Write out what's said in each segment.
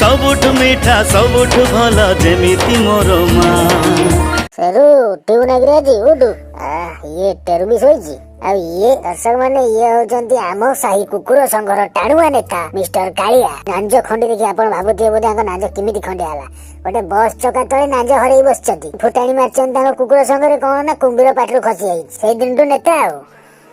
सबुठु मीठा सबुठु भल जेमिति मोर मा सेरू उठू नगराजी उठू ये टेरू भी सोईची आ ये दर्शक माने ये होचंती आम साही कुकुर संघर टाणुआ नेता मिस्टर कालिया नांज खंडी देखि आपण भाबुथिए बोधे आंक नांज किमिति खंडे आला गोटे बस चका तळे नांज हरई बसचंती फुटाणी मारचंती तांक कुकुर संघरे कोन ना कुंभीर पाटरू खसी जाई सेई दिनटू नेता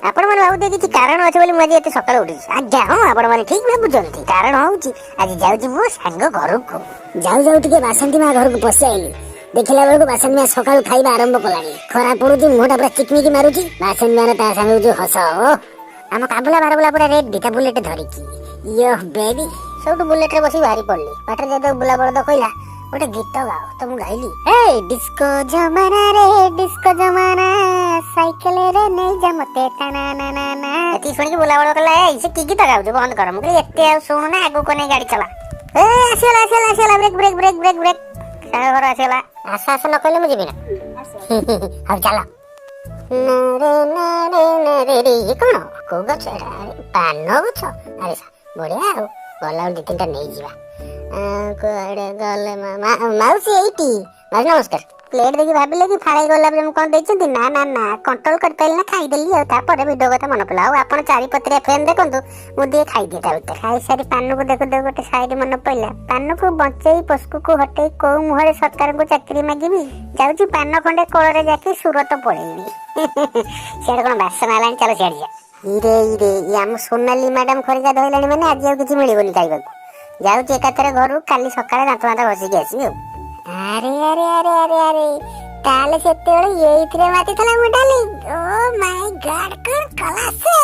आ आपण माने भाबुथिए किछि कारण अछि बोली मजे एते सकाळ उठी आज्ञा हां आपण माने ठीक भाबुचंती कारण होउची आज जाउची मो सांग घरको जाउ जाउ टिके बासंती मा घरको पसि आइली देखिला बेलू बासन मिया सकाळू खाଇବା आरंभ कलानी खरा पड़ुची मुहटा पूरा चिकमिकी मारुची बासन मिया ता संगे जो हस आम काबुला बारबुला पूरा रेड दिटा बुलेट धरिकी यो बेबी सबटु बुलेट रे बसी भारी पड़ली बाटर जद बुला बळद कइला गोटे गीत गाओ तो मु गाइली ए डिस्को जमाना साइकिल रे नै जा मते टाना ना ना ना एती सुन के बुला बळद कला ए से की गीत गाउ जे बंद कर मु एते सुनु ना आगु कोने गाड़ी चला ए आसेला ब्रेक सारा घर आसेला आशा आशा न कहले मुझे बिना अब चला नरे रे ये कौन को गछ पान गछ अरे बढ़िया हो गला दि तीनटा नहीं जीवा कोड़े गले माउसी एटी नमस्कार प्लेट देखि भाबिले कि फाळै गला हम कोन दैछथि ना ना ना कंट्रोल कर पाइल ना खाई देली आ तापर वीडियो कथा मन पला आपण चारि पत्रिया फ्रेम देखंतु मु दे खाई देता उतर खाई सारी पान को देखो देखो गोटे साइड मन पइला पान को बंचई पस्कु को हटे को मुहरे सरकार को चाकरी मागिबी जाउची पान खंडे कोळरे जाकी सुरत पळेबी सेड कोन बासन आलानी चलो सेड जा इरे याम सोनाली मैडम खरिजा धइलानी माने आज किछि मिलिबोनी खाइबा जाउची एकाथरे घरु काली सकाळे दांत दांत घसी के आसी अरे ताले सेतेळे एइथरे माती थला मुडाली ओ माय गॉड कर कला से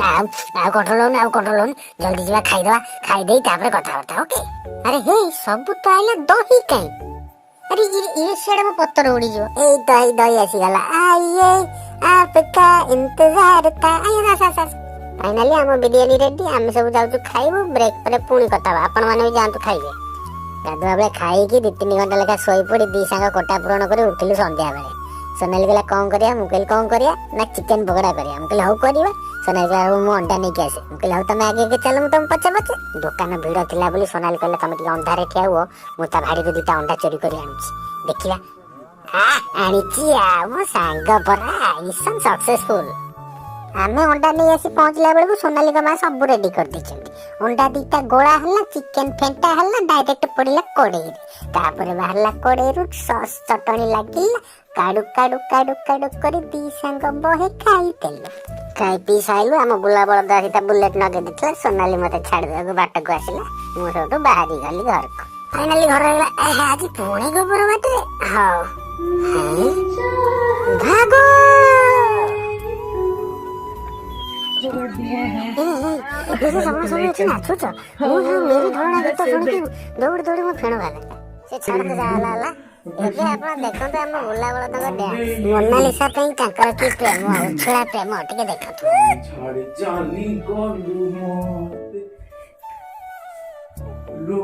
नाउ कंट्रोल जल्दी जला खाई देई तापर कथा होता ओके अरे हे सब तो आइला दही काई अरे ये सेड में पत्थर उड़ी जो ए दही आसी गला आइए आपका इंतजार था आइए सा फाइनली हम बिरयानी रेडी हम सब जाउ खाइबो ब्रेक पर पुणी कथा आपण माने भी जानतु खाइबे गाधुआ बेले खाई 2-3 घंटा लेखा शोई पड़ी दी सांग कोटा पूरण कर उठिलु संध्या बेले सोनाली कहला कौन करिया मुकेल कौन करिया ना चिकन पकोड़ा करिया मुकेल हौ करिया सोनाली कहला मु अंडा नहीं के आसे मुकेल हौ तमे आगे के चलो मु तुम पछे दुकान भीड़ थिला बोली सोनाली कहला तमे टिके अंधारे ठिया हुओ मु ता भाड़ी को 2टा अंडा चोरी करी आनुची देखिला आनिची आ मो सांग परा मिशन सक्सेसफुल आमे अंडा नहीं आसी पहुंचला बेलू सोनाली का मां सब रेडी कर दी अंडा 2टा गोला हल्ला चिकन फेंटा हल्ला डायरेक्ट पड़िला कोड़े तापर बाहरला कोड़े रु सॉस चटनी लागिला काडू काडू काडू काडू करी दी संग बहे खाई देलु खाई पी साइलु हम बुला बळ दाहिता बुलेट नगे दिखला सोनाली मते छाड़ दे बाट को आसिला मु सोटो बाहरी गली घर को फाइनली घर आइला आज पुणे गोबर बाटे हां भागो मेरे सामने इतना नाचो छ वो मेरी धोना गीत सुन के दौड़ मैं फेण भाला से छाड़ दे जाला एबे आपण देखन त हम बुला बळ तक डांस मोनालिसा पई ताकर की प्रेम उछला प्रेम टिके देखत छाड़ जानी गोलू मोते लो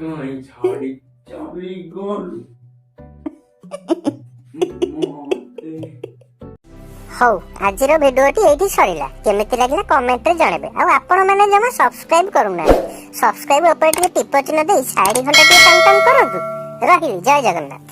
काई छाड़ी जानी गोलू हौ आज भिडियोटी एठी सरीला केमिति लागला कमेंट रे जणेबे आ आपण माने जमा सब्सक्राइब करूना सब्सक्राइब ऊपर टिके टिप चिन्ह दे साइड घंटा टिके टाइम करंतु रहिली जय जगन्नाथ।